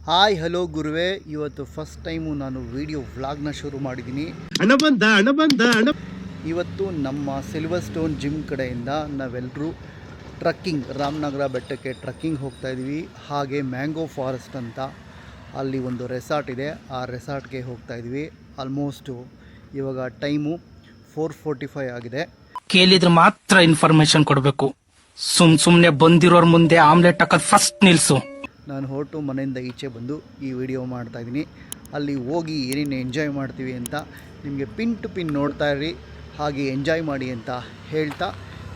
Hi hello ಗುರುವೆ, ಇವತ್ತು first time ನಾನು ವಿಡಿಯೋ ವ್ಲಾಗ್ನ ಶುರು ಮಾಡಿದ್ದೀನಿ. ಇವತ್ತು ನಮ್ಮ ಸಿಲ್ವರ್ ಸ್ಟೋನ್ ಜಿಮ್ ಕಡೆಯಿಂದ ನಾವೆಲ್ಲರೂ ಟ್ರಕ್ಕಿಂಗ್ ರಾಮನಗರ ಬೆಟ್ಟಕ್ಕೆ ಟ್ರಕ್ಕಿಂಗ್ ಹೋಗ್ತಾಯಿದ್ವಿ. ಹಾಗೆ ಮ್ಯಾಂಗೋ ಫಾರೆಸ್ಟ್ ಅಂತ ಅಲ್ಲಿ ಒಂದು ರೆಸಾರ್ಟ್ ಇದೆ, ಆ ರೆಸಾರ್ಟ್ಗೆ ಹೋಗ್ತಾಯಿದ್ವಿ. ಆಲ್ಮೋಸ್ಟು ಇವಾಗ ಟೈಮು 4:45 ಆಗಿದೆ. ಕೇಳಿದ್ರೆ ಮಾತ್ರ ಇನ್ಫಾರ್ಮೇಶನ್ ಕೊಡಬೇಕು. ಸುಮ್ಮನೆ ಬಂದಿರೋರ್ ಮುಂದೆ ಆಮ್ಲೆಟ್ ಹಾಕೋದು ಫಸ್ಟ್ ನಿಲ್ಸು. ನಾನು ಹೊರಟು ಮನೆಯಿಂದ ಈಚೆ ಬಂದು ಈ ವಿಡಿಯೋ ಮಾಡ್ತಾಯಿದ್ದೀನಿ. ಅಲ್ಲಿ ಹೋಗಿ ಏನೇನು ಎಂಜಾಯ್ ಮಾಡ್ತೀವಿ ಅಂತ ನಿಮಗೆ ಪಿನ್ ಟು ಪಿನ್ ನೋಡ್ತಾ ಇರ್ರಿ, ಹಾಗೆ ಎಂಜಾಯ್ ಮಾಡಿ ಅಂತ ಹೇಳ್ತಾ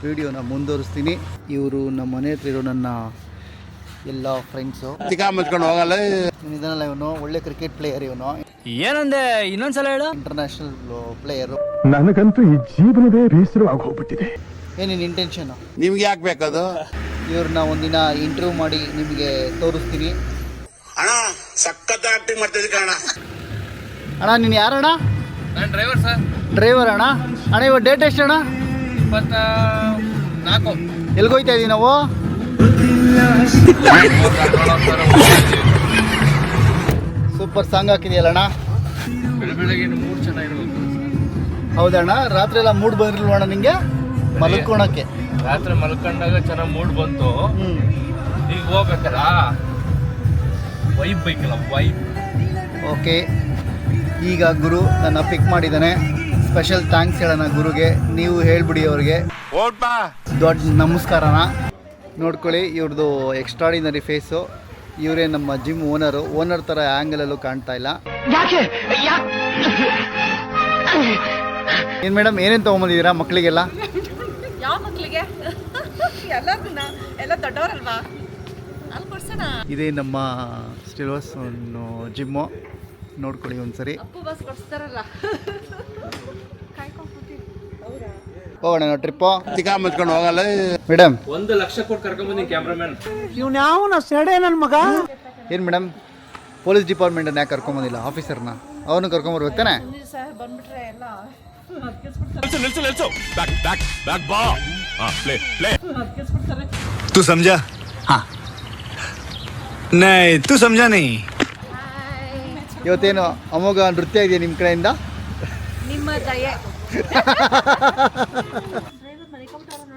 ವಿಡಿಯೋನ ಮುಂದುವರಿಸ್ತೀನಿ. ಇವರು ನಮ್ಮ ಮನೆ ಹತ್ರ ಇರೋ ನನ್ನ ಎಲ್ಲ ಫ್ರೆಂಡ್ಸು. ಇದನ್ನೆಲ್ಲ ಇವನು ಒಳ್ಳೆ ಕ್ರಿಕೆಟ್ ಪ್ಲೇಯರ್. ಇವನು ಏನಂದೆ ಇನ್ನೊಂದ್ಸಲ ಹೇಳು. International player. ನನಗಂತೂ ಈ ಜೀವನವೇ ಬೇಸರವಾಗಿ ಹೋಗ್ಬಿಟ್ಟಿದೆ. ಏನೇನು ಇಂಟೆನ್ಷನ್ ನಿಮ್ಗೆ ಯಾಕೆ ಬೇಕದು? ಇವ್ರನ್ನ ಒಂದಿನ ಇಂಟರ್ವ್ಯೂ ಮಾಡಿ ನಿಮಗೆ ತೋರಿಸ್ತೀನಿ. ಅಣ್ಣ ಸಖತ್ ಆಕ್ಟಿಂಗ್ ಮಾಡ್ತಿದ್ದೆ ಕಣ. ಅಣ್ಣ ನೀನು ಯಾರಣ್ಣ? ನಾನು ಡ್ರೈವರ್ ಸರ್. ಡ್ರೈವರ್ ಅಣ್ಣ. ಅಣ್ಣ ಇವಾಗ ಡೇಟ್ ಎಷ್ಟು ಅಣ್ಣ? 24. ಎಲ್ಗೋಯ್ತಾ ಇದೀವಿ ನಾವು? ಸೂಪರ್ ಸಾಂಗ್ ಹಾಕಿದೆಯಲ್ಲ ಅಣ್ಣ. ಬೆಳಗ್ಗೆ ಮೂಡ್ ಚೆನ್ನಾಗಿರ್ಬೇಕು. ಹೌದಣ್ಣ, ರಾತ್ರಿ ಎಲ್ಲ ಮೂಡ್ ಬಂದಿಲ್ವಣ್ಣ ನಿಂಗೆ ಮಲ್ಕೋಣಕ್ಕೆ? ರಾತ್ರಿ ಮಲ್ಕೊಂಡಾಗ ಚೆನ್ನಾಗಿ ಮೂಡ್ ಬಂತು. ಈಗ ಹೋಗ್ಬೇಕಲ್ಲ, ವೈಬ್ ಬೇಕಲ್ಲ, ವೈಬ್. ಓಕೆ, ಈಗ ಗುರು ನನ್ನ ಪಿಕ್ ಮಾಡಿದ್ದಾನೆ. ಸ್ಪೆಷಲ್ ಥ್ಯಾಂಕ್ಸ್ ಹೇಳೋಣ ಗುರುಗೆ. ನೀವು ಹೇಳ್ಬಿಡಿ ಅವ್ರಿಗೆ ದೊಡ್ಡ ನಮಸ್ಕಾರನ. ನೋಡ್ಕೊಳ್ಳಿ, ಇವ್ರದ್ದು ಎಕ್ಸ್ಟ್ರಾಡಿನರಿ ಫೇಸು. ಇವರೇ ನಮ್ಮ ಜಿಮ್ ಓನರ್ ಥರ ಆ್ಯಂಗಲಲ್ಲೂ ಕಾಣ್ತಾ ಇಲ್ಲ. ಏನು ಮೇಡಮ್, ಏನೇನು ತೊಗೊಂಬಂದಿದ್ದೀರಾ ಮಕ್ಕಳಿಗೆಲ್ಲ? ಯಾವ ಮಕ್ಕಳಿಗೆ? ಎಲ್ಲ ದೊಡ್ಡವರಲ್ವಾ, ಅಲ್ಲಿ ಕೊಡ್ಸೋಣ. ಇದೇ ನಮ್ಮ ಸ್ಟಿಲ್ವರ್ಸ್ ಜಿಮ್ಮು. ನೋಡ್ಕೊಳ್ಳಿ ಒಂದ್ಸರಿ. ಅಪ್ಪು ಬಸ್ ಕೊಡ್ಸ್ತಾರಲ್ಲ, ಹೋಗೋಣ ನಾವು ಟ್ರಿಪ್ಪು. ಮುಚ್ಕೊಂಡು ಹೋಗಲ್ಲ ಮೇಡಮ್. 1 ಲಕ್ಷ ಕೊಟ್ಟು ಕರ್ಕೊಂಡ್ಬಂದಿ ಕ್ಯಾಮ್ರಾಮನ್. ಇವ್ನು ಯಾವ ಸೆಡೆ ನನ್ನ ಮಗ? ಏನು ಮೇಡಮ್, ಪೊಲೀಸ್ ಡಿಪಾರ್ಟ್ಮೆಂಟನ್ನ ಯಾಕೆ ಕರ್ಕೊಂಬಂದಿಲ್ಲ ಆಫೀಸರ್ನ? ಅವನು ಕರ್ಕೊಂಬರ್ಬೇಕಾನೆ. ಬಂದ್ಬಿಟ್ರೆ ಎಲ್ಲ तू समझा? हाँ नहीं तू समझा नहीं. ಇವತ್ತೇನು ಅಮೋಘ ನೃತ್ಯ ಇದೆಯಾ ನಿಮ್ಮ ಕಡೆಯಿಂದ? ನಿಮ್ಮ ದಯೆ.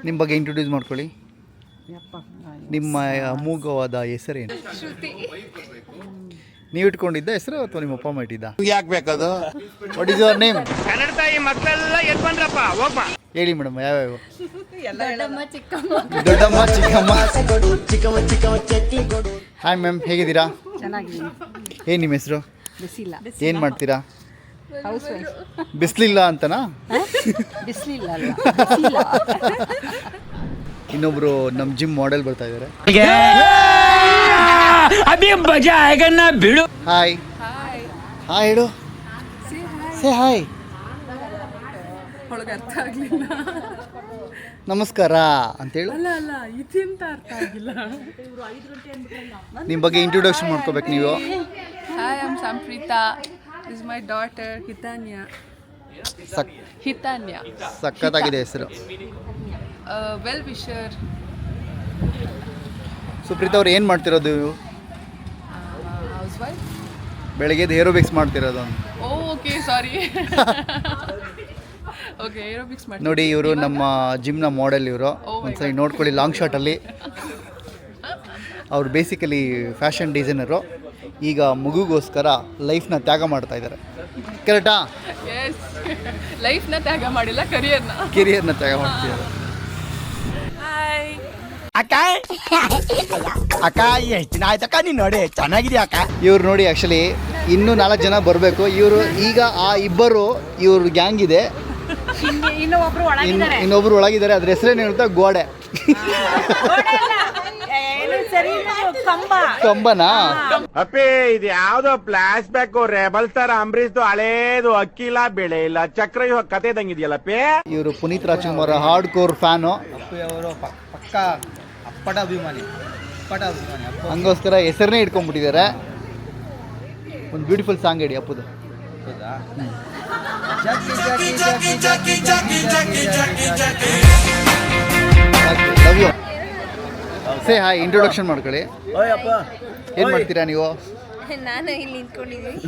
ನಿಮ್ಮ ಬಗ್ಗೆ ಇಂಟ್ರೊಡ್ಯೂಸ್ ಮಾಡ್ಕೊಳ್ಳಿ. ನಿಮ್ಮ ಅಮೋಘವಾದ ಹೆಸರೇನು? ಶ್ರುತಿ. ನೀವು ಇಟ್ಕೊಂಡಿದ್ದ ಹೆಸರು ಅಥವಾ ನಿಮ್ಮ ಅಪ್ಪ ಅಮ್ಮ ಇಟ್ಟಿದ್ದ? ನಿಮ್ಗೆ ಯಾಕೆ ಬೇಕದು? What is your name? Kannada ತಾಯಿ ಮಕ್ಕಳೆಲ್ಲ ಎಲ್ಲಿ ಬಂದ್ರಪ್ಪ, ಹೋಗ್ಬಾ. ಹೇಳಿ ಮೇಡಮ್, ಯಾವ್ಯಾವ? ದೊಡ್ಡಮ್ಮ ಚಿಕ್ಕಮ್ಮ. ದೊಡ್ಡಮ್ಮ ಚಿಕ್ಕಮ್ಮ. ಹಾಯ್ ಮ್ಯಾಮ್, ಹೇಗಿದ್ದೀರಾ? ಚೆನ್ನಾಗಿದ್ದೀನಿ. ಏನು ನಿಮ್ಮ ಹೆಸರು? ಬಿಸಿಲ್ಲ. ಏನು ಮಾಡ್ತೀರಾ? House wife. ಬಿಸಿಲಿಲ್ಲ ಅಂತನಾ? ಬಿಸಿಲಿಲ್ಲ. ಇನ್ನೊಬ್ರು ನಮ್ಮ ಜಿಮ್ ಮಾಡೆಲ್ ಬರ್ತಾ ಇದ್ದಾರೆ. ಬಿಡು. ಹಾಯ್ ಹಾಯ್ ಹೇಳು. Say hi. ಒಳಗೆ ಅರ್ಥ ಆಗಲಿಲ್ಲ. ನಮಸ್ಕಾರ ಅಂತೇಳು. ಅಲ್ಲ ಇದೆಂತ ಅರ್ಥ ಆಗಿಲ್ಲ. ನಿಮ್ಮ ಬಗ್ಗೆ ಇಂಟ್ರೊಡಕ್ಷನ್ ಮಾಡ್ಕೋಬೇಕು ನೀವು. Hi, I'm Samprita. This is my daughter Hitanya. Hitanya. ಸಖತ್ತಾಗಿದೆ ಹೆಸರು. Well wisher. ಸುಪ್ರೀತಾ ಅವ್ರು ಏನು ಮಾಡ್ತಿರೋದು? Housewife. ಬೆಳಗ್ಗೆ ಏರೋಬಿಕ್ಸ್ ಮಾಡ್ತಿರೋದು. Oh, okay, sorry. Okay, aerobics ಮಾಡ್ತೀನಿ. ನೋಡಿ, ಇವರು ನಮ್ಮ ಜಿಮ್ನ ಮಾಡೆಲ್. ಇವರು ಒಂದ್ಸರಿ ನೋಡ್ಕೊಳ್ಳಿ ಲಾಂಗ್ ಶಾರ್ಟಲ್ಲಿ. ಅವ್ರು ಬೇಸಿಕಲಿ ಫ್ಯಾಷನ್ ಡಿಸೈನರು. ಈಗ ಮಗುಗೋಸ್ಕರ ಲೈಫ್ನ ತ್ಯಾಗ ಮಾಡ್ತಾ ಇದ್ದಾರೆ. ಕರೆಕ್ಟಾ? ಎಸ್, ಲೈಫ್ನ ತ್ಯಾಗ ಮಾಡಿಲ್ಲ, ಕೆರಿಯರ್ನ ತ್ಯಾಗ ಮಾಡ್ತಿದ್ದಾರೆ. ಹಾಯ್ ಅಕ್ಕ ಎಷ್ಟು ದಿನ ಆಯ್ತಕ್ಕ ನೀನು ನೋಡಿ ಚೆನ್ನಾಗಿದೆಯಾ ಅಕ್ಕ? ಇವ್ರು ನೋಡಿ, ಆ್ಯಕ್ಚುಲಿ ಇನ್ನೂ 4 ಜನ ಬರಬೇಕು. ಇವರು ಈಗ ಆ ಇಬ್ಬರು ಇವ್ರ ಗ್ಯಾಂಗ್ ಇದೆ. ಇನ್ನೊಬ್ರು ಒಳಗಿದ್ದಾರೆ. ಅದ್ರ ಹೆಸರೇನು ಹೇಳ್ತಾ? ಗೋಡೆ. ಕಂಬನಾ? ಅಪ್ಪಿ ಇದು ಯಾವ್ದೋ flash back rebel star Ambareesh ಹಳೇದು. ಅಕ್ಕಿಲ್ಲ, ಬೆಳೆ ಇಲ್ಲ, ಚಕ್ರ ಕತೆ ಇದಂಗಿದೆಯಲ್ಲಪ್ಪಿ. ಇವರು Puneeth Rajkumar hard core fan. ಪಕ್ಕ ಅಪ್ಪಟ ಅಭಿಮಾನಿ. ಹಂಗೋಸ್ಕರ ಹೆಸರನ್ನೇ ಇಟ್ಕೊಂಡ್ಬಿಟ್ಟಿದ್ದಾರೆ. ಒಂದು ಬ್ಯೂಟಿಫುಲ್ ಸಾಂಗ್ ಹೇಳಿ ಅಪ್ಪುದು. Love you. Say hi, introduction ಮಾಡ್ಕೊಳ್ಳಿ. ಏನು ಮಾಡ್ತೀರಾ ನೀವು? ನಾನು ಇಲ್ಲಿ ನಿಂತ್ಕೊಂಡಿದ್ದೀನಿ.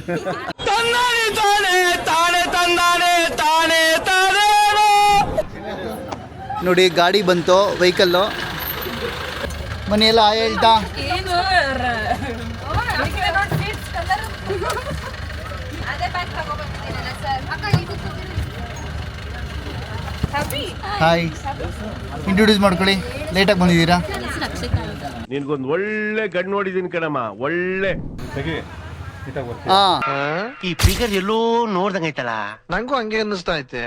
ನೋಡಿ ಗಾಡಿ ಬಂತು, ವೆಹಿಕಲ್ಲು. ಮನೆಯೆಲ್ಲ ಹೇಳ್ತಾ ಏನು ಅದೇ ಬ್ಯಾಗ್ ತಗೊಬಂದಿದ್ದೀನಲ್ಲ ಸರ್. ಅಕ್ಕ ಇಲ್ಲಿ ಕೂತ್ಕೊಳ್ಳಿ. ಹ್ಯಾಪಿ ಹಾಯ್, ಇಂಟ್ರೊಡ್ಯೂಸ್ ಮಾಡ್ಕೊಳ್ಳಿ. ಲೇಟಾಗಿ ಬಂದಿದ್ದೀರಾ? ನಿನ್ಗೊಂದ್ ಒಳ್ಳೆ ಗಂಡು ನೋಡಿದೀನಿ ಕಣಮ್ಮ, ಒಳ್ಳೆ. ಹಾಂ, ಈ ಫಿಗರ್ ಎಲ್ಲೋ ನೋಡ್ದಂಗೈತಲ್ಲ, ನಂಗೂ ಹಂಗೆ ಅನ್ನಿಸ್ತಾ ಐತೆ.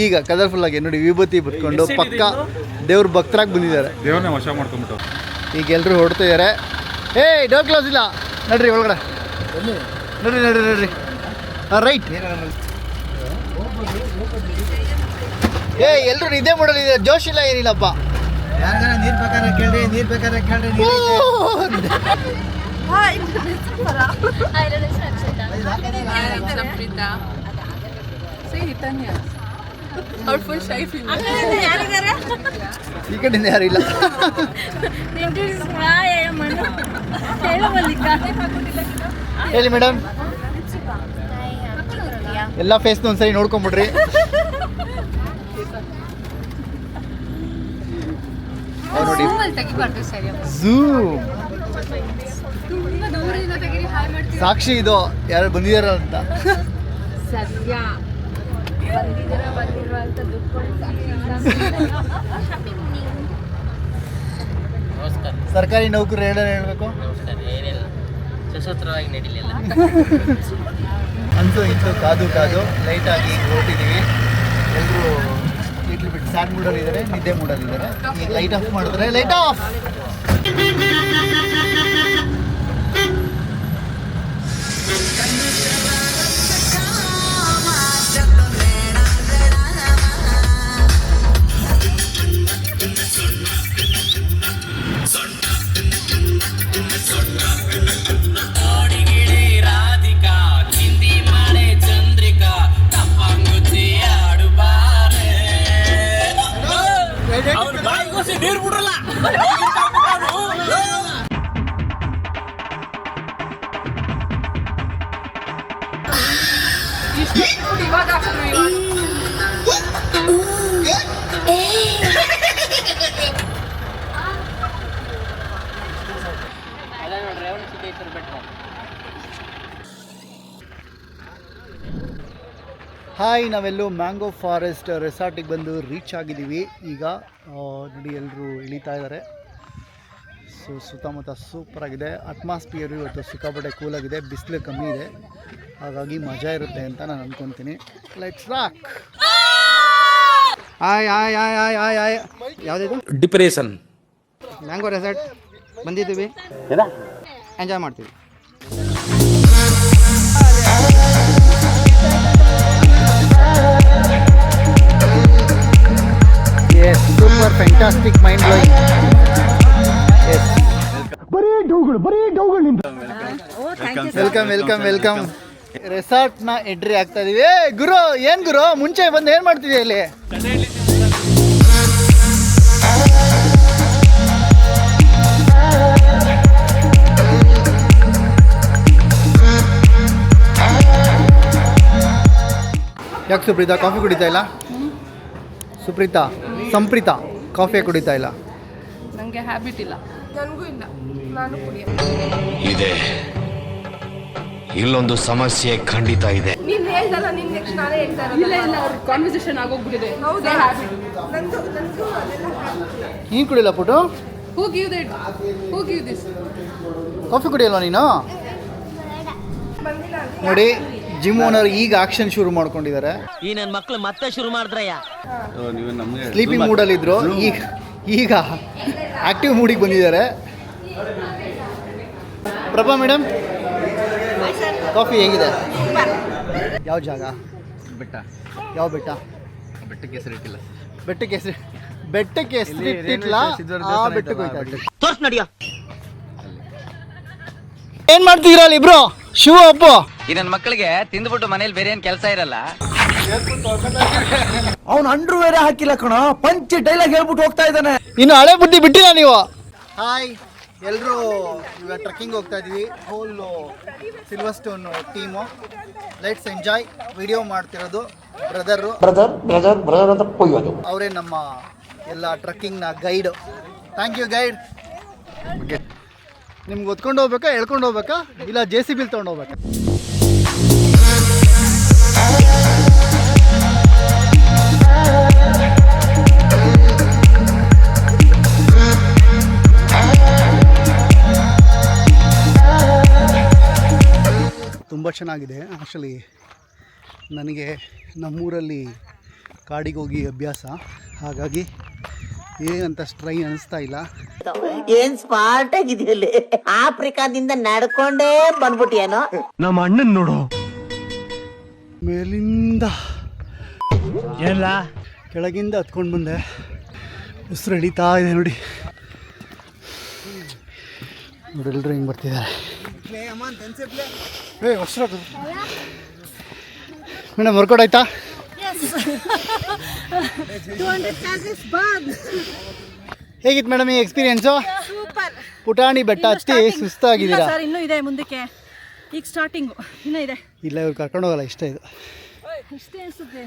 ಈಗ ಕಲರ್ಫುಲ್ ಆಗಿ ನೋಡಿ ವಿಭೂತಿ ಬಿಟ್ಕೊಂಡು ಪಕ್ಕ ದೇವ್ರ ಭಕ್ತರಾಗಿ ಬಂದಿದ್ದಾರೆ. ದೇವ್ರನ್ನ ವಶ ಮಾಡ್ಕೊಂಡ್ಬಿಟ್ಟು ಈಗ ಎಲ್ಲರೂ ಹೊಡ್ತಾ ಇದ್ದಾರೆ. ಏಯ್, ಡೋರ್ ಕ್ಲೋಸ್ ಇಲ್ಲ, ನಡ್ರಿ ಒಳಗಡೆ. ನಡ್ರಿ ನಡ್ರಿ ನಡ್ರಿ. ರೈಟ್. ಎಲ್ಲರೂ ಇದೇ ಮಾಡಲಿದೆ, ಜೋಶ್ ಇಲ್ಲ ಏನಿಲ್ಲಪ್ಪ. ಯಾರಿಗಾರ ನೀರ್ ಬೇಕಾದ್ರೆ ಕೇಳ್ರಿ, ನೀರ್ ಬೇಕಾದ್ರೆ ಕೇಳ್ರಿ. Sampreetha. Say Hitanya. Our full shy female. ಈ ಕಡೆಯಿಂದ ಯಾರು ಇಲ್ಲ. ಹೇಳಿ ಮೇಡಮ್. ಎಲ್ಲ ಫೇಸ್ನ ಒಂದ್ಸರಿ ನೋಡ್ಕೊಂಬಿಡ್ರಿ. ನೋಡಿ, ಝೂಮ್. ಸಾಕ್ಷಿ ಇದು ಯಾರು ಬಂದಿದಾರ ಅಂತ. ಸದ್ಯ ಬಂದಿರೋ ಅಂತ ದುಡ್ಡು ಸರ್ಕಾರಿ ನೌಕರು ಹೇಳ್ಬೇಕು. ಸಶಸ್ತ್ರವಾಗಿ ನಡೀಲಿಲ್ಲ. ಅಂತೂ ಇಂತೂ ಕಾದು ಕಾದು ಲೈಟಾಗಿ ಹೊರಟಿದ್ದೀವಿ. ಎಲ್ಲರೂ ಇಟ್ಲು ಬಿಟ್ಟು ಸ್ಯಾಡ್ ಮೂಡಲ್ಲಿ ಇದ್ದಾರೆ, ನಿದ್ದೆ ಮೂಡಲ್ಲಿ ಇದ್ದಾರೆ. ಈಗ ಲೈಟ್ ಆಫ್ ಮಾಡಿದ್ರೆ ಲೈಟ್ ಆಫ್. ಇವಾಗ ಹಾಕಿದ್ರು ಇವಾಗ. ಹಾಯ್, ನಾವೆಲ್ಲೂ ಮ್ಯಾಂಗೋ ಫಾರೆಸ್ಟ್ ರೆಸಾರ್ಟಿಗೆ ಬಂದು ರೀಚ್ ಆಗಿದ್ದೀವಿ. ಈಗ ನೋಡಿ ಎಲ್ಲರೂ ಇಳಿತಾ ಇದ್ದಾರೆ. ಸೊ ಸುತ್ತಮುತ್ತ ಸೂಪರಾಗಿದೆ. ಅಟ್ಮಾಸ್ಫಿಯರು ಇವತ್ತು ಸಿಕ್ಕಾಪಟ್ಟೆ ಕೂಲಾಗಿದೆ, ಬಿಸಿಲು ಕಮ್ಮಿ ಇದೆ, ಹಾಗಾಗಿ ಮಜಾ ಇರುತ್ತೆ ಅಂತ ನಾನು ಅಂದ್ಕೊತೀನಿ. Let's rock. ಆಯ್ ಆಯ್ ಆಯ್ ಆಯ್ ಆಯ್ ಆಯ್. ಯಾವುದಿದು? ಡಿಪ್ರೆಷನ್. ಮ್ಯಾಂಗೋ ರೆಸಾರ್ಟ್ ಬಂದಿದ್ದೀವಿ, ಎಂಜಾಯ್ ಮಾಡ್ತೀವಿ. Yes, super fantastic, mind blowing. Yes. Welcome welcome welcome. ರೆಸಾರ್ಟ್ನ ಎಂಟ್ರಿ ಆಗ್ತಾ ಇದೀವಿ. ಗುರು, ಏನ್ ಗುರು ಮುಂಚೆ ಬಂದು ಏನ್ ಮಾಡ್ತಿದ್ಯಾ ಇಲ್ಲಿ? ಯಾಕೆ ಸುಪ್ರೀತಾ ಕಾಫಿ ಕುಡಿತಾ ಇಲ್ಲ? ಸುಪ್ರೀತಾ, ಸಂಪ್ರೀತಾ ಕಾಫಿ ಕುಡಿತಾ ಇಲ್ಲ? ನನಗೆ ಹ್ಯಾಬಿಟ್ ಇಲ್ಲ. ನನಗೂ ಇಲ್ಲ, ನಾನು ಕುಡಿಯಲ್ಲ. ಇದೆ, ಇಲ್ಲೊಂದು ಸಮಸ್ಯೆ ಖಂಡಿತ ಇದೆ. ನೀನ್ ಹೇಳ್ದಲ್ಲ, ನೀನ್ ನೆಕ್ಸ್ಟ್ ನಾನೇ ಹೇಳ್ತಾ ಇರೋದು. ಇಲ್ಲ ಇಲ್ಲ, ಅವ್ರ ಕಾನ್ವರ್ಸೇಷನ್ ಆಗೋಗ್ಬಿಟ್ಟಿದೆ. ಹೌದಾ? ಹ್ಯಾಬಿಟ್. ನಂದು ಅದೆಲ್ಲ ಹ್ಯಾಬಿಟ್. ನೀನು ಕುಡಿಯಲ್ಲ ಪುಟು? Who give that? Who give this? Coffee ಕುಡಿಯಲ್ವಾ ನೀನು? ನೋಡಿ, ಜಿಮ್ ಓನರ್ ಈಗ ಆಕ್ಷನ್ ಶುರು ಮಾಡ್ಕೊಂಡಿದ್ದಾರೆ. ಈ ನನ್ನ ಮಕ್ಳು ಮತ್ತೆ ಶುರು ಮಾಡಿದ್ರಯ್ಯ. ಸ್ಲೀಪಿಂಗ್ ಮೂಡಲ್ಲಿದ್ರು, ಈಗ ಆಕ್ಟಿವ್ ಮೂಡಿಗೆ ಬಂದಿದ್ದಾರೆ. ಪ್ರಭಾ ಮೇಡಮ್, ಕಾಫಿ ಹೇಗಿದೆ? ಯಾವ ಜಾಗ? ಬೆಟ್ಟ. ಯಾವ ಬೆಟ್ಟ? ಬೆಟ್ಟಕ್ಕೆ ಹೆಸರಿಟ್ಟಿಲ್ಲ. ಬೆಟ್ಟಕ್ಕೆ ಹೆಸರಿಟ್ಟಿಲ್ಲ, ಆ ಬೆಟ್ಟಕ್ಕೆ ಹೋಯ್ತಾ ಇದ್ರಿ. ತೋರ್ಸ್ ನಡಿಯ. ಏನ್ ಮಾಡ್ತಿದ್ದೀರಾ ಅಲ್ಲಿ ಇಬ್ರು? ಶಿವ ಅಪ್ಪು, ಈ ನನ್ನ ಮಕ್ಕಳಿಗೆ ತಿಂದ್ಬಿಟ್ಟು ಮನೇಲಿ ಬೇರೆ ಏನ್ ಕೆಲಸ ಇರಲ್ಲ. ಅವ್ನು ಅಂಡ್ರು ಬೇರೆ ಹಾಕಿಲ್ಲ ಕಣ, ಪಂಚ್ ಡೈಲಾಗ್ ಹೇಳ್ಬಿಟ್ಟು ಹೋಗ್ತಾ ಇದ್ದಾನೆ. ಇನ್ನು ಹಳೆ ಬುದ್ಧಿ ಬಿಟ್ಟಿಲ್ಲ ನೀವು. ಹಾಯ್, ಎಲ್ಲರೂ ಇವಾಗ ಟ್ರೆಕ್ಕಿಂಗ್ ಹೋಗ್ತಾ ಇದ್ದೀವಿ. Whole silver stone team. Let's enjoy. Video ಮಾಡ್ತಿರೋದು ಬ್ರದರ್ ಅಂತ ಕೊಯ್ಯೋದು. ಅವರೇ ನಮ್ಮ ಎಲ್ಲ ಟ್ರೆಕ್ಕಿಂಗ್ನ ಗೈಡು. Thank you guide. ನಿಮ್ಗೆ ಹೊತ್ಕೊಂಡು ಹೋಗ್ಬೇಕಾ, ಎಳ್ಕೊಂಡು ಹೋಗ್ಬೇಕಾ, ಇಲ್ಲ JCB ತೊಗೊಂಡು ಹೋಗ್ಬೇಕಾ? ತುಂಬ ಚೆನ್ನಾಗಿದೆ. ಆ್ಯಕ್ಚುಲಿ ನನಗೆ ನಮ್ಮೂರಲ್ಲಿ ಕಾಡಿಗೆ ಹೋಗಿ ಅಭ್ಯಾಸ, ಹಾಗಾಗಿ ಏನಂತ ಸ್ಟ್ರೈನ್ ಅನಿಸ್ತಾ ಇಲ್ಲ. ಏನ್ ಸ್ಮಾರ್ಟ್ ಆಗಿದೆಯಲ್ಲಿ ಆಫ್ರಿಕಾದಿಂದ ನಡ್ಕೊಂಡೇ ಬಂದ್ಬಿಟ್ಟಿಯೇನೋ. ನಮ್ಮ ಅಣ್ಣನ್ ನೋಡು. ಮೇಲಿಂದ ಏನಿಲ್ಲ, ಕೆಳಗಿಂದ ಹತ್ಕೊಂಡು ಬಂದೆ. ಉಸಿರು ಹಿಡಿತಾ ಇದೆ ನೋಡಿ. ನೋಡಿಲ್ರಿ ಹಿಂಗೆ ಬರ್ತಿದ್ದಾರೆ. ಮೇಡಮ್ ವರ್ಕೌಟ್ ಆಯ್ತಾ? ಹೇಗಿತ್ತು ಮೇಡಮ್ ಈ ಎಕ್ಸ್ಪೀರಿಯನ್ಸು? ಪುಟಾಣಿ ಬೆಟ್ಟ ಹತ್ತಿ ಸುಸ್ತಾಗಿದ್ದೀರಾ? ಸರ್ ಇನ್ನೂ ಇದೆ ಮುಂದಕ್ಕೆ, ಈಗ ಸ್ಟಾರ್ಟಿಂಗು ಇನ್ನೂ ಇದೆ. ಇಲ್ಲ ಇವ್ರು ಕರ್ಕೊಂಡು ಹೋಗಲ್ಲ, ಇಷ್ಟ ಇದು. ಇಷ್ಟೇ ಅನಿಸುತ್ತೆ.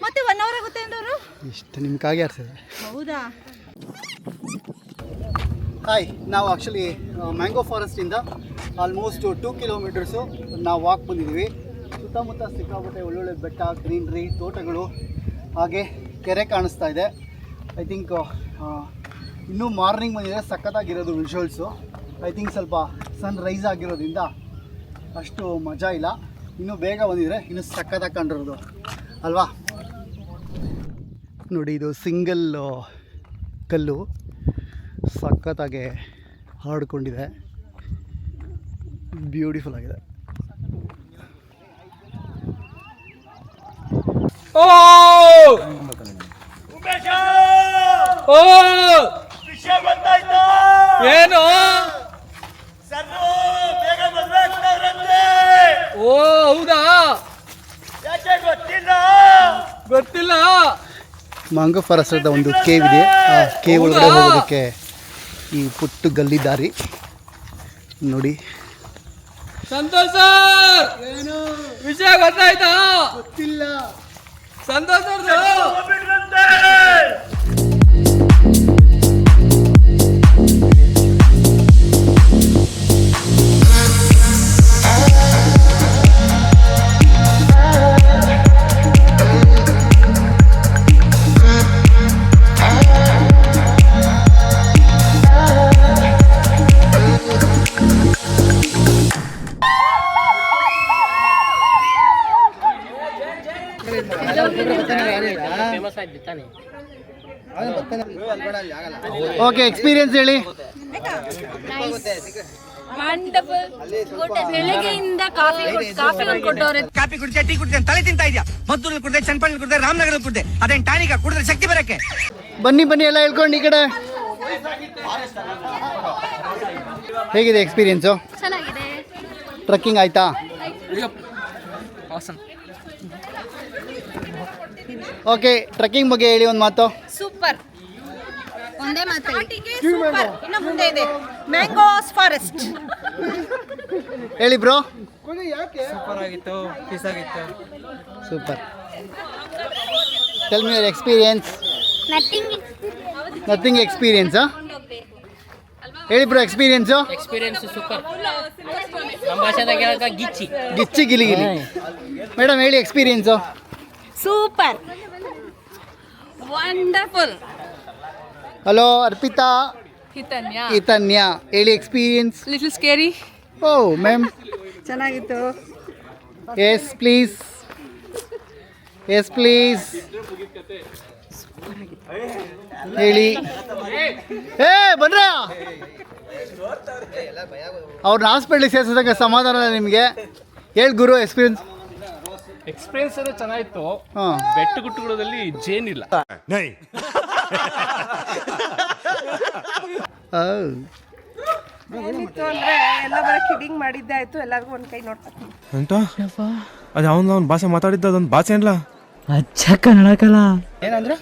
ಮತ್ತೆ 1 hour ಆಗುತ್ತೆ ಅಂದವರು. ಇಷ್ಟು ನಿಮ್ಮ ಕಾಗೆ ಆಡ್ಸಿದ್ದಾರೆ. ಹೌದಾ? ಹಾಯ್, ನಾವು ಆ್ಯಕ್ಚುಲಿ ಮ್ಯಾಂಗೋ ಫಾರೆಸ್ಟಿಂದ ಆಲ್ಮೋಸ್ಟ್ 2 ಕಿಲೋಮೀಟರ್ಸು ನಾವು ವಾಕ್ ಬಂದಿದ್ದೀವಿ. ಸುತ್ತಮುತ್ತ ಸಿಕ್ಕಾಪಟ್ಟೆ ಒಳ್ಳೊಳ್ಳೆ ಬೆಟ್ಟ, ಗ್ರೀನ್ರಿ, ತೋಟಗಳು, ಹಾಗೆ ಕೆರೆ ಕಾಣಿಸ್ತಾ ಇದೆ. ಐ ಥಿಂಕ್ ಇನ್ನೂ ಮಾರ್ನಿಂಗ್ ಬಂದಿದೆ, ಸಖತ್ತಾಗಿರೋದು ವಿಜುವಲ್ಸು. ಐ ಥಿಂಕ್ ಸ್ವಲ್ಪ ಸನ್ ರೈಸ್ ಆಗಿರೋದ್ರಿಂದ ಅಷ್ಟು ಮಜಾ ಇಲ್ಲ. ಇನ್ನೂ ಬೇಗ ಬಂದಿದ್ರೆ ಇನ್ನೂ ಸಖತ್ತಾಗಿ ಕಂಡಿರೋದು ಅಲ್ವಾ? ನೋಡಿ, ಇದು ಸಿಂಗಲ್ ಕಲ್ಲು ಸಖತ್ತಾಗೆ ಹಾಡ್ಕೊಂಡಿದೆ. ಬ್ಯೂಟಿಫುಲ್ ಆಗಿದೆ. ಏನು? ಓ ಹೌದಾ? ಗೊತ್ತಿಲ್ಲ. ಮ್ಯಾಂಗೋ ಫಾರೆಸ್ಟ್ ಅಂತ ಒಂದು ಕೇವ್ ಇದೆ. ಆ ಕೇವ್ ಒಳಗಡೆ ಹೋಗೋದಕ್ಕೆ ಈ ಪುಟ್ಟು ಗಲ್ಲಿ ದಾರಿ ನೋಡಿ. ಸಂತೋಷ್ ಸರ್, ವಿಷಯ ಗೊತ್ತಾಯ್ತಾ? ಗೊತ್ತಿಲ್ಲ. ಸಂತೋಷ್ ಓಕೆ, ಎಕ್ಸ್ಪೀರಿಯನ್ಸ್ ಹೇಳಿ. ಬೆಳಗ್ಗೆಯಿಂದ ಕಾಫಿ ಕೊಟ್ಟವ್ರೆ. ಕಾಫಿ ಕುಡಿದೆ, ಟೀ ಕುಡಿದೆ, ತಲೆ ತಿಂತಾ ಇದೆಯಾ? ಮದ್ದೂರಲ್ಲಿ ಕುಡಿದೆ, ಚನ್ನಪಳ್ಳಿ ಕುಡಿದೆ, ರಾಮನಗರ ಕುಡಿದೆ. ಅದೇನ್ ಟಾನಿಕ ಕುಡಿದ್ರೆ ಶಕ್ತಿ ಬರಕ್ಕೆ? ಬನ್ನಿ ಎಲ್ಲ ಹೇಳ್ಕೊಂಡು ಈ ಕಡೆ. ಹೇಗಿದೆ ಎಕ್ಸ್ಪೀರಿಯನ್ಸು? ಚೆನ್ನಾಗಿದೆ. ಟ್ರೆಕ್ಕಿಂಗ್ ಆಯ್ತಾ? ಓಕೆ, ಟ್ರೆಕ್ಕಿಂಗ್ ಬಗ್ಗೆ ಹೇಳಿ ಒಂದು ಮಾತು. ಸೂಪರ್. ಒಂದೇ ಮಾತು. ಸೂಪರ್. ಇನ್ನು ಮುಂದೆ ಇದೆ ಮ್ಯಾಂಗೋಸ್ ಫಾರೆಸ್ಟ್. ಹೇಳಿ ಬ್ರೋ. ಸೂಪರ್ ಆಗಿತ್ತು, ಪೀಸ್ ಆಗಿತ್ತು. Super. Tell me your experience. Nothing ಎಕ್ಸ್ಪೀರಿಯನ್ಸಾ? ಹೇಳಿ ಬ್ರೋ ಎಕ್ಸ್ಪೀರಿಯನ್ಸು. Experience super. ನಮ್ಮ ಭಾಷೆದಾಗ ಗಿಚ್ಚಿ ಗಿಲಿ. ಮೇಡಮ್ ಹೇಳಿ experience. Super, wonderful. Hello Arpita, Hitanya ಹೇಳಿ experience. Little scary. Oh ma'am, ಚೆನ್ನಾಗಿತ್ತು. Yes please. ಹೇಳಿ. ಬನ್ರ ಅವ್ರನ್ನ ಹಾಸ್ಪಿಟ್ಲಿಗೆ ಸೇರಿಸಿದಾಗ ಸಮಾಧಾನ ನಿಮಗೆ. ಹೇಳಿ ಗುರು ಎಕ್ಸ್ಪೀರಿಯನ್ಸ್. ಎಕ್ಸ್ಪೀರಿಯನ್ಸ್ ಎಲ್ಲ ಚೆನ್ನಾಗಿತ್ತು. ಹಾಂ, ಬೆಟ್ಟ ಗುಟ್ಟುಗಳಲ್ಲಿ ಜೇನಿಲ್ಲ. ಏನಿತ್ತು ಅಂದ್ರೆ ಎಲ್ಲ ಬರೀ ಕಿಡಿಂಗ್ ಮಾಡಿದ್ದೆ ಆಯ್ತು. ಎಲ್ಲರಿಗೂ ಒಂದ್ ಕೈ ನೋಡ್ತೀನಿ ಅಂತ ಅದು ಅವ್ನ ಭಾಷೆ ಮಾತಾಡಿದ್ದ ಅದೊಂದು ಭಾಷೆ ಅನ್ಲ. ಏನಂದ್ರೆ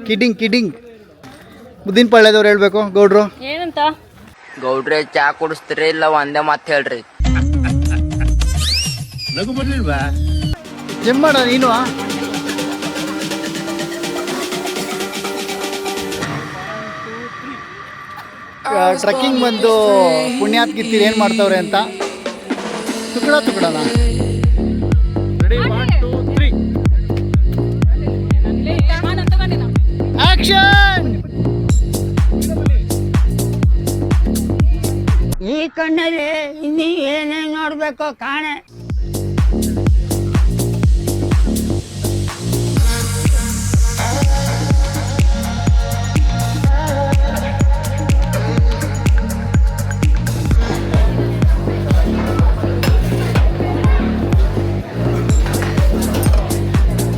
ಕಿಡಿಂಗ್. ಮುದ್ದಿನ ಪಾಳ್ಯದವ್ರು ಹೇಳ್ಬೇಕು ಗೌಡ್ರು. ಏನಂತ? ಗೌಡ್ರೆ ಚಾ ಕುಡಿಸ್ತೀರಿ ಇಲ್ಲ ಒಂದೇ ಮಾತು ಹೇಳ್ರಿ. ನಗು ಬರ್ಲಿಲ್ವಾ? ಜಿಮ್ ಮಾಡ ನೀನು. ಟ್ರೆಕ್ಕಿಂಗ್ ಬಂದು ಪುಣ್ಯಾತ್ಗಿತ್ತೀರಿ ಏನು ಮಾಡ್ತಾವ್ರೆ ಅಂತ ತುಕಡನ ಆಕ್ಷನ್. ಈ ಕಣ್ಣಲ್ಲಿ ಇನ್ನೀ ಏನೇನ್ ನೋಡ್ಬೇಕೋ ಕಾಣೆ.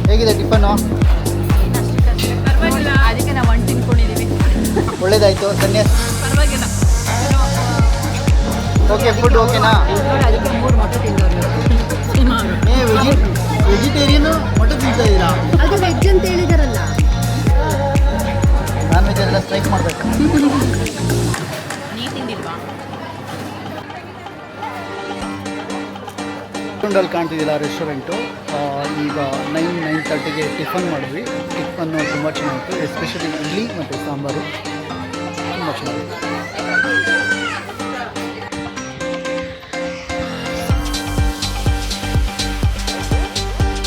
ಹೇಗಿದೆ ಟಿಫನ್ನು? ಪರವಾಗಿಲ್ಲ, ಅದಕ್ಕೆ ನಾವು ಒಂದು ತಿನ್ಕೊಂಡಿದ್ದೀವಿ. ಒಳ್ಳೇದಾಯ್ತು. ಸನ್ಯಾಸ ಪರವಾಗಿಲ್ಲ. ಓಕೆ, ಫುಡ್ ಓಕೆನಾ? ಅದಕ್ಕೆ 3 ಮೊಟ್ಟೆ ತಿಂದವ್ರು. ವೆಜಿಟೇರಿಯನು ಮೊಟ್ಟೆ ತಿಂತಾ ಇದ್ದೀರಾ? ಅದು ವೆಜ್ ಅಂತ ಹೇಳಿದಾರಲ್ಲ. ನಾನ್ ವೆಜ್ ಎಲ್ಲ ಸ್ಟ್ರೈಕ್ ಮಾಡಬೇಕು. ನೀ ತಿಂದಿಲ್ವಾ? ಅಲ್ಲಿ ಕಾಣ್ತಿದ್ದಿಲ್ಲ ರೆಸ್ಟೋರೆಂಟು. ಈಗ 9:30ಗೆ ಟಿಫನ್ ಮಾಡಿದ್ವಿ. ಟಿಫನ್ನು ತುಂಬ ಚೆನ್ನಾಗಿತ್ತು. ಎಸ್ಪೆಷಲಿ ಇಡ್ಲಿ ಮತ್ತು ಸಾಂಬಾರು ತುಂಬ ಚೆನ್ನಾಗಿತ್ತು.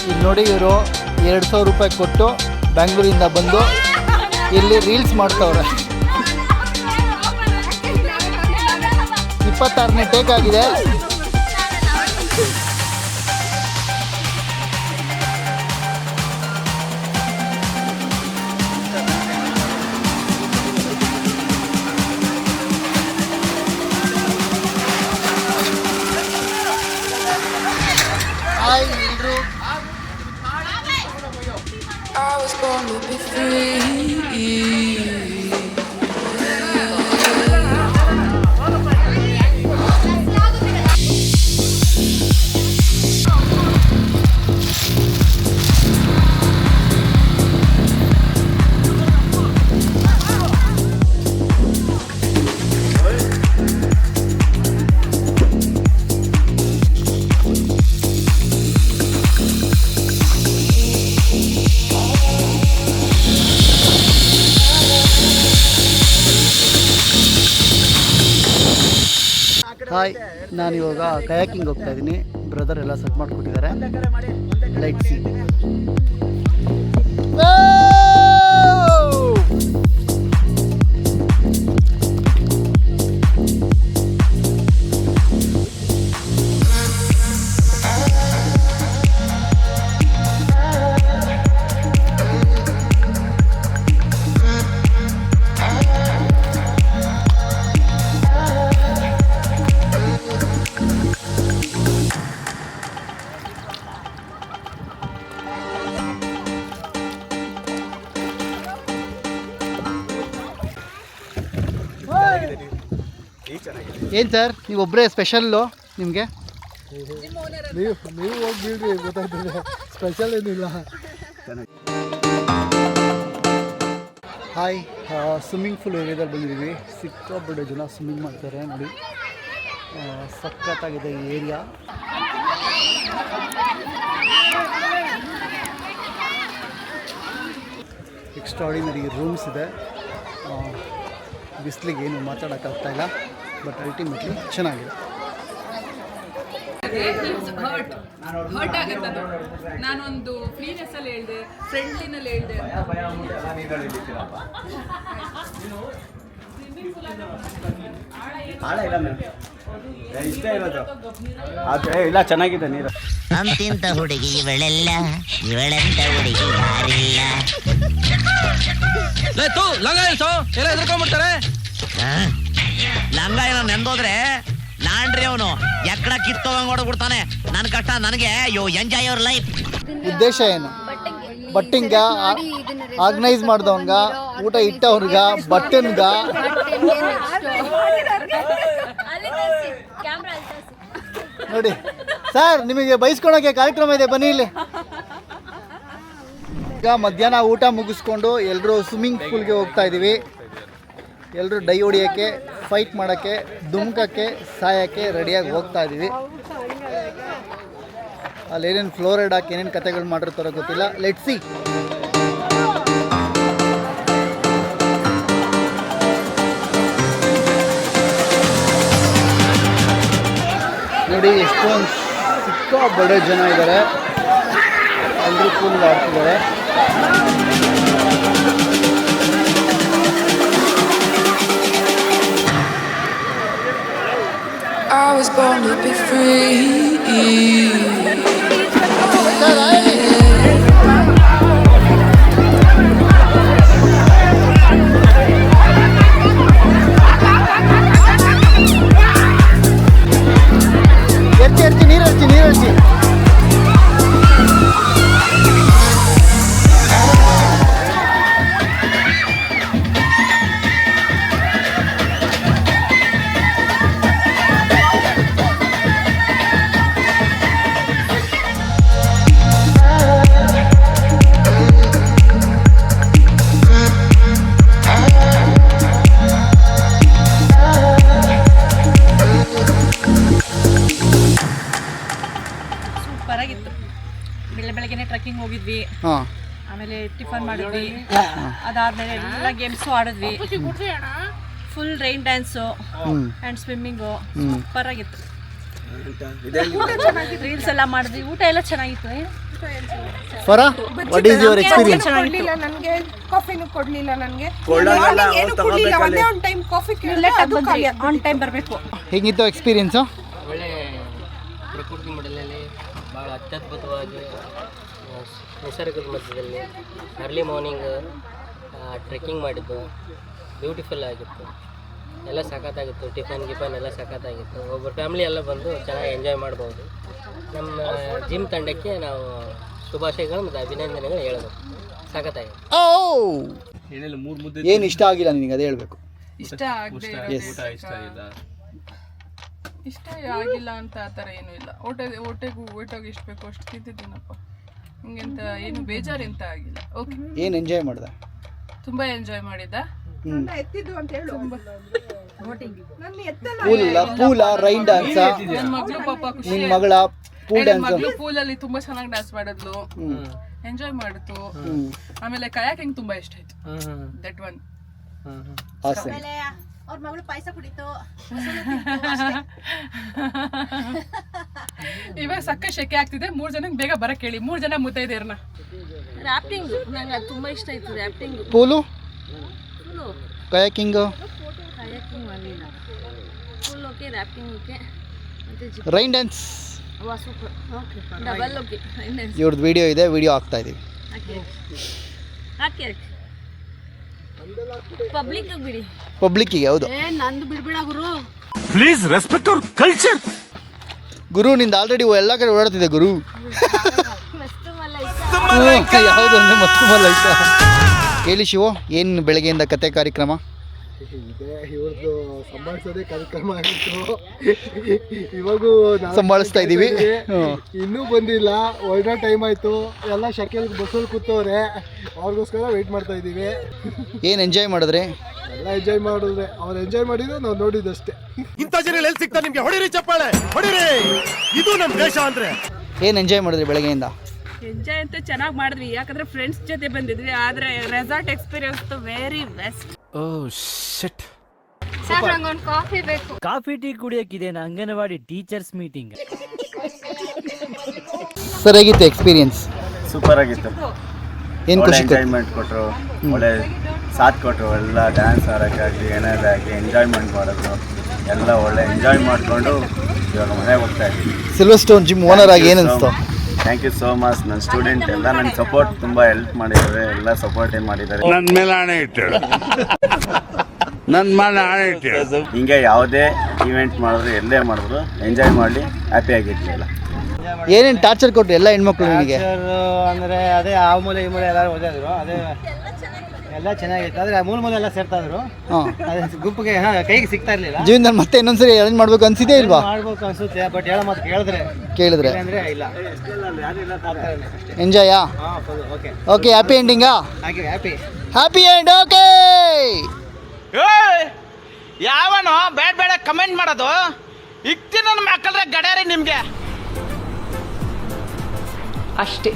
ಇಲ್ಲಿ ನೋಡಿ, ಇವರು 2,000 ರೂಪಾಯಿ ಕೊಟ್ಟು ಬ್ಯಾಂಗ್ಳೂರಿಂದ ಬಂದು ಇಲ್ಲಿ ರೀಲ್ಸ್ ಮಾಡ್ತಾವ್ರೆ. 26ನೇ ಟೇಕ್ ಆಗಿದೆ. ಹಾಯ್ ಎಲ್ರು. ಹಾಯ್, ನಾನಿವಾಗ ಕಯಾಕಿಂಗ್ ಹೋಗ್ತಾ ಇದ್ದೀನಿ. ಬ್ರದರ್ ಎಲ್ಲ ಸೆಟ್ ಮಾಡಿಕೊಟ್ಟಿದ್ದಾರೆ. Light C. ಏನು ಸರ್, ನೀವು ಒಬ್ಬರೇ ಸ್ಪೆಷಲ್ಲು ನಿಮಗೆ? ನೀವು ಹೋಗಿ ಗೊತ್ತಾಗ್ತದೆ, ಸ್ಪೆಷಲ್ ಏನಿಲ್ಲ. ಹಾಯ್, ಸ್ವಿಮ್ಮಿಂಗ್ ಪೂಲ್ ಏರಿಯಾದಲ್ಲಿ ಬಂದಿದ್ದೀವಿ. ಸಿಕ್ಕಾಪಟ್ಟೆ ಜನ ಸ್ವಿಮ್ಮಿಂಗ್ ಮಾಡ್ತಾರೆ ನೋಡಿ. ಸಖತ್ತಾಗಿದೆ ಈ ಏರಿಯಾ. ಎಕ್ಸ್ಟ್ರಾಡಿನರಿ ರೂಮ್ಸ್ ಇದೆ. ಬಿಸಿಲಿಗೆ ಏನು ಮಾತಾಡೋಕ್ಕಾಗ್ತಾಯಿಲ್ಲ, ಬಟ್ ಅಲ್ಟಿಮೇಟ್ಲಿ ಚೆನ್ನಾಗಿದೆ. ಹರ್ಟ್ ಆಗುತ್ತೆ ಅದು. ನಾನೊಂದು ಫ್ರೀನೆಸ್ ಅಲ್ಲಿ ಹೇಳಿದೆ, ಫ್ರೆಂಡ್ಲಿನಲ್ಲಿ ಹೇಳಿದೆ. ಇಷ್ಟ ಇರೋದು ಇಲ್ಲ, ಚೆನ್ನಾಗಿದೆ ನೀರು. ಅಂತಿಂತ ಹುಡುಗಿ ಇವಳೆಲ್ಲ, ಇವಳಂತ ಹುಡುಗಿ ಯಾರಿಲ್ಲ. ಲಂಗ ಇಲ್ಸೋ ಎಲ್ಲ ಎದ್ಕೊಂಡ್ಬಿಡ್ತಾರೆ. ಲಂಗ ಏನೋ ನೆಂದೋದ್ರೆ ಲಾಂಡ್ರಿ ಅವನು ಎಕ್ಕಡ ಕಿತ್ತೋಗಂಗ್ ಹೊಡಬಿಡ್ತಾನೆ. ನನ್ ಕಷ್ಟ ನನಗೆ. ಯೋ ಎಂಜಾಯ್ ಯುವರ್ ಲೈಫ್. ಉದ್ದೇಶ ಏನು? ಬಟ್ಟಿಂಗ, ಆರ್ಗನೈಸ್ ಮಾಡ್ದವನ್ಗ, ಊಟ ಇಟ್ಟವ್ರಿಗ, ಬಟ್ಟನ್ಗ. ನೋಡಿ ಸರ್, ನಿಮಗೆ ಬಯಸ್ಕೊಳಕ್ಕೆ ಕಾರ್ಯಕ್ರಮ ಇದೆ, ಬನ್ನಿ ಇಲ್ಲಿ. ಈಗ ಮಧ್ಯಾಹ್ನ ಊಟ ಮುಗಿಸ್ಕೊಂಡು ಎಲ್ಲರೂ ಸ್ವಿಮ್ಮಿಂಗ್ ಪೂಲ್ಗೆ ಹೋಗ್ತಾ ಇದ್ದೀವಿ. ಎಲ್ಲರೂ ಡೈ ಹೊಡಿಯೋಕ್ಕೆ, ಫೈಟ್ ಮಾಡೋಕ್ಕೆ, ಧುಮ್ಕಕ್ಕೆ, ಸಾಯೋಕ್ಕೆ ರೆಡಿಯಾಗಿ ಹೋಗ್ತಾ ಇದ್ದೀವಿ. ಅಲ್ಲಿ ಏನೇನು ಫ್ಲೋರೈಡ್ ಹಾಕಿ ಏನೇನು ಕತೆಗಳು ಮಾಡಿರ್ತಾರೋ ಗೊತ್ತಿಲ್ಲ. Let's see. ನೋಡಿ ಎಷ್ಟೊಂದು ಸಿಕ್ಕಾಪಟ್ಟೆ ಜನ ಇದ್ದಾರೆ, ಎಲ್ಲರೂ ಫುಲ್ ಆಡ್ತಿದ್ದಾರೆ. I was born to be free. ಎರ್ಚಿ ನೀರು ಹಚ್ಚಿ. ಸೂಪರಾಗಿತ್ತು. ಬೆಳಗ್ಗೆನೆ ಟ್ರೆಕ್ಕಿಂಗ್ ಹೋಗಿದ್ವಿ, ಹಾಂ, ಆಮೇಲೆ ಟಿಫನ್ ಮಾಡಿದ್ವಿ, ಅದಾದ್ಮೇಲೆ ಎಲ್ಲ ಗೇಮ್ಸು ಆಡಿದ್ವಿ. Full rain dance and swimming super ಆಗಿತ್ತು. ರೀಲ್ಸ್ ಎಲ್ಲ ಮಾಡಿದ್ವಿ. ಊಟ ಎಲ್ಲ ಚೆನ್ನಾಗಿತ್ತು. Farah, what is your experience? ನನಗೆ ಕಾಫಿನೂ ಕೊಡ್ಲಿಲ್ಲ. ನನಗೆ ಒಂದೇ ಒಂದು ಟೈಮ್ ಕಾಫಿ ಆನ್ ಟೈಮ್ ಬರಬೇಕು. ಹೇಗಿತ್ತು ಎಕ್ಸ್ಪೀರಿಯನ್ಸು? ಒಳ್ಳೆ ಪ್ರಕೃತಿ ಮಡಲಲ್ಲಿ ಭಾಳ ಅತ್ಯದ್ಭುತವಾಗಿ ನಿಸರ್ಗದ ಮಧ್ಯದಲ್ಲಿ ಅರ್ಲಿ ಮಾರ್ನಿಂಗ್ ಟ್ರೆಕ್ಕಿಂಗ್ ಮಾಡಿದ್ದು ಬ್ಯೂಟಿಫುಲ್ ಆಗಿತ್ತು. ಎಲ್ಲ ಸಖತ್ತಾಗಿತ್ತು. ಟಿಫನ್ ಎಲ್ಲ ಸಖತ್ತಾಗಿತ್ತು. ಒಬ್ಬರು ಫ್ಯಾಮಿಲಿ ಎಲ್ಲ ಬಂದು ಚೆನ್ನಾಗಿ ಎಂಜಾಯ್ ಮಾಡ್ಬೋದು. ನಮ್ಮ ಜಿಮ್ ತಂಡಕ್ಕೆ ನಾವು ಶುಭಾಶಯಗಳು ಮತ್ತು ಅಭಿನಂದನೆಗಳು ಹೇಳಬೇಕು. ಸಖತ್ತಾಗಿತ್ತು. ಏನು ಇಷ್ಟ ಆಗಿಲ್ಲ ನಿನಗೆ, ಅದೇ ಹೇಳ್ಬೇಕು. ಇಷ್ಟ ಆಗಿಲ್ಲ ಅಂತ ಆ ಥರ ಏನೂ ಇಲ್ಲ. ಊಟಕ್ಕೆ ಎಷ್ಟು ಬೇಕೋ ಅಷ್ಟು ತಿಂತಿದ್ದೀನಪ್ಪ. ಹಿಂಗೆಂತ ಏನು ಬೇಜಾರು ಎಂತ ಆಗಿಲ್ಲ. ಓಕೆ. ಏನು ಎಂಜಾಯ್ ಮಾಡಿದೆ? ತುಂಬ ಎಂಜಾಯ್ ಮಾಡಿದ್ದ. ಎತ್ತಿದ್ದು ಅಂತ ಹೇಳು. ಪೂಲ ರೈನ್ ಡ್ಯಾನ್ಸ್. ನನ್ನ ಮಗಳು ಪಾಪ ಖುಷಿ. ನಿನ್ನ ಮಗಳ ಪೂಲ್ ಡ್ಯಾನ್ಸ್. ಮಗಳು ಪೂಲಲ್ಲಿ ತುಂಬಾ ಚೆನ್ನಾಗಿ ಡ್ಯಾನ್ಸ್ ಮಾಡಿದ್ಲು, ಎಂಜಾಯ್ ಮಾಡಿತು. ಆಮೇಲೆ ಕಯಾಕಿಂಗ್ ತುಂಬಾ ಇಷ್ಟ ಆಯ್ತು. ದಟ್ ಒನ್ ಆಸೆ. ಅವ್ರ ಮಗಳು ಪಾಯಸ ಕುಡಿತು. ಇವಾಗ ಸಕ್ಕ ಶೆಕೆ ಆಗ್ತಿದೆ. 3 ಜನಕ್ಕೆ ಬೇಗ ಬರಕ್ಕೆ ಹೇಳಿ. 3 ಜನ ಮುತ್ತೈದೆಯರನ್ನ. ರ್ಯಾಫ್ಟಿಂಗ್ ನಂಗೆ ಅದು ತುಂಬಾ ಇಷ್ಟ ಆಯ್ತು. ರ್ಯಾಫ್ಟಿಂಗ್, ಪೂಲು, ಕಯಾಕಿಂಗ್ ಮಾಡಲಿಲ್ಲ. ಫುಲ್ ಓಕೆ, ರ್ಯಾಫ್ಟಿಂಗ್ ಓಕೆ, ಮತ್ತೆ rain dance super. Okay, double okay. ಇವ್ರದ್ದು ವಿಡಿಯೋ ಇದೆ, ವಿಡಿಯೋ ಹಾಕ್ತಾ ಇದೀವಿ. ಹಾಕಿ ಪಬ್ಲಿಕ್ಕಿಗೆ. ಹೌದು, ನಂದು ಬಿಡ್ಬೇಡ ಗುರು. Please respect our culture. ಗುರು ನಿಂದ ಆಲ್ರೆಡಿ ಎಲ್ಲ ಕಡೆ ಓಡಾಡ್ತಿದೆ ಗುರು. ಯಾವುದು ಅಂದ್ರೆ ಮಸ್ತು ಮಲೈಕ. ಹೇಳಿ ಶಿವು, ಏನು ಬೆಳಗ್ಗೆಯಿಂದ ಕತೆ ಕಾರ್ಯಕ್ರಮ? ಇವ್ರದ್ದು ಸಂಭಾಳಿಸೋದೇ ಕಾರ್ಯಕ್ರಮ ಆಗಿತ್ತು. ಇವಾಗೂ ಸಂಭಾಳಿಸ್ತಾ ಇದ್ದೀವಿ. ಇನ್ನೂ ಬಂದಿಲ್ಲ, ಹೊರಡೋ ಟೈಮ್ ಆಯಿತು. ಎಲ್ಲ ಶೆಕೆಯಲ್ಲಿ ಬಸ್ಸಲ್ಲಿ ಕೂತವ್ರೆ, ಅವ್ರಿಗೋಸ್ಕರ ವೆಯ್ಟ್ ಮಾಡ್ತಾ ಇದ್ದೀವಿ. ಏನು ಎಂಜಾಯ್ ಮಾಡಿದ್ರಿ? ಎಲ್ಲ ಎಂಜಾಯ್ ಮಾಡಿದ್ರೆ ಅವ್ರು ಎಂಜಾಯ್ ಮಾಡಿದ್ರೆ ನಾವು ನೋಡಿದ್ದಷ್ಟೇ. ಇಂಥ ಜನ ಎಲ್ಲಿ ಸಿಗ್ತಾ ನಿಮ್ಗೆ? ಹೊಡಿರಿ ಚಪ್ಪಾಳೆ, ಹೊಡಿರಿ. ಇದು ನಮ್ಮ ದೇಶ ಅಂದ್ರೆ. ಏನು ಎಂಜಾಯ್ ಮಾಡಿದ್ರಿ ಬೆಳಗ್ಗೆಯಿಂದ? ಎಂಜಾಯ್ ಅಂತ ಚೆನ್ನಾಗಿ ಮಾಡಿದ್ವಿ, ಯಾಕಂದ್ರೆ ಫ್ರೆಂಡ್ಸ್ ಜೊತೆ ಬಂದಿದ್ವಿ. ಆದ್ರೆ resort experience very best. Sir ನಂಗೊಂದು ಕಾಫಿ ಬೇಕು. ಕಾಫಿ ಟೀ ಕುಡಿಯಕ್ಕಿದೆ ಅಂಗನವಾಡಿ ಟೀಚರ್ಸ್ ಮೀಟಿಂಗ್. ಸರ್ ಹೇಗಿತ್ತು ಎಕ್ಸ್ಪೀರಿಯನ್ಸ್? ಸೂಪರ್ ಆಗಿತ್ತು. ಏನು ಖುಷಿ? ಎಂಜಾಯ್ಮೆಂಟ್ ಕೊಟ್ಟರು, ಒಳ್ಳೆ ಸಾಥ್ ಕೊಟ್ಟರು. ಎಲ್ಲ ಡ್ಯಾನ್ಸ್ ಆಡೋಕ್ಕಾಗಲಿ ಏನಾದ್ರು ಆಗಲಿ ಎಂಜಾಯ್ಮೆಂಟ್ ಮಾಡಿದ್ರು. ಎಲ್ಲ ಒಳ್ಳೆ ಎಂಜಾಯ್ ಮಾಡಿಕೊಂಡು ಇವಾಗ ಮನೆಗೆ ಹೋಗ್ತಾ ಇದ್ದೀವಿ. ಸಿಲ್ವರ್ ಸ್ಟೋನ್ ಜಿಮ್ ಓನರ್ ಆಗಿ ಏನು ಅನಿಸ್ತು? Thank you so much. ನನ್ನ ಸ್ಟೂಡೆಂಟ್ ಎಲ್ಲ ನನಗೆ ಸಪೋರ್ಟ್ ತುಂಬ ಹೆಲ್ಪ್ ಮಾಡಿದ್ದಾರೆ. ಎಲ್ಲ ಸಪೋರ್ಟ್ ಏನು ಮಾಡಿದ್ದಾರೆ. ನನ್ನ ಮೇಲೆ ಆಣೆ ಇಟ್ಟು ನನ್ನ ಮೇಲೆ ಆಣೆ ಇಟ್ಟು ಹಿಂಗೆ ಯಾವುದೇ ಇವೆಂಟ್ ಮಾಡಿದ್ರು, ಎಲ್ಲೇ ಮಾಡಿದ್ರು ಎಂಜಾಯ್ ಮಾಡಿ ಹ್ಯಾಪಿಯಾಗಿರ್ಲಿಲ್ಲ. ಏನೇನು ಟಾರ್ಚರ್ ಕೊಟ್ಟರು ಎಲ್ಲ ಹೆಣ್ಮಕ್ಳು ನಿನಗೆ? ಅಂದರೆ ಅದೇ ಆ ಮೂಲೆ ಈ ಮೂಲೆ ಎಲ್ಲರೂ ಓದಿದ್ರು. ಅದೇ ಎಲ್ಲ ಚೆನ್ನಾಗಿತ್ತು. ಆದರೆ ಆ ಮೂಲೆ ಎಲ್ಲ ಸೇರ್ತಾ ಇದ್ರು. ಅದೇ ಗುಂಪಿಗೆ ಕೈಗೆ ಸಿಗ್ತಾ ಇರಲಿಲ್ಲ. ಜೀವನದಲ್ಲಿ ಮತ್ತೆ ಇನ್ನೊಂದ್ಸರಿ ಅರೇಂಜ್ ಮಾಡ್ಬೇಕು ಅನ್ಸಿದೆ ಇಲ್ವಾ? ಮಾಡ್ಬೇಕು ಅನ್ಸುತ್ತೆ, ಬಟ್ ಹೇಳೋ ಮಾತು ಕೇಳಿದ್ರೆ ಅಂದರೆ ಇಲ್ಲ. ಎಂಜಾಯಾ? ಓಕೆ ಓಕೆ, ಹ್ಯಾಪಿ ಎಂಡಿಂಗಾ? Happy happy end. Okay. Comment ಮಾಡೋದು? ಇಕ್ತಿ ನನ್ನ ಮಕ್ಕಳ ಗಡ್ಯಾರಿ ನಿಮ್ಗೆ ಅಷ್ಟೇ.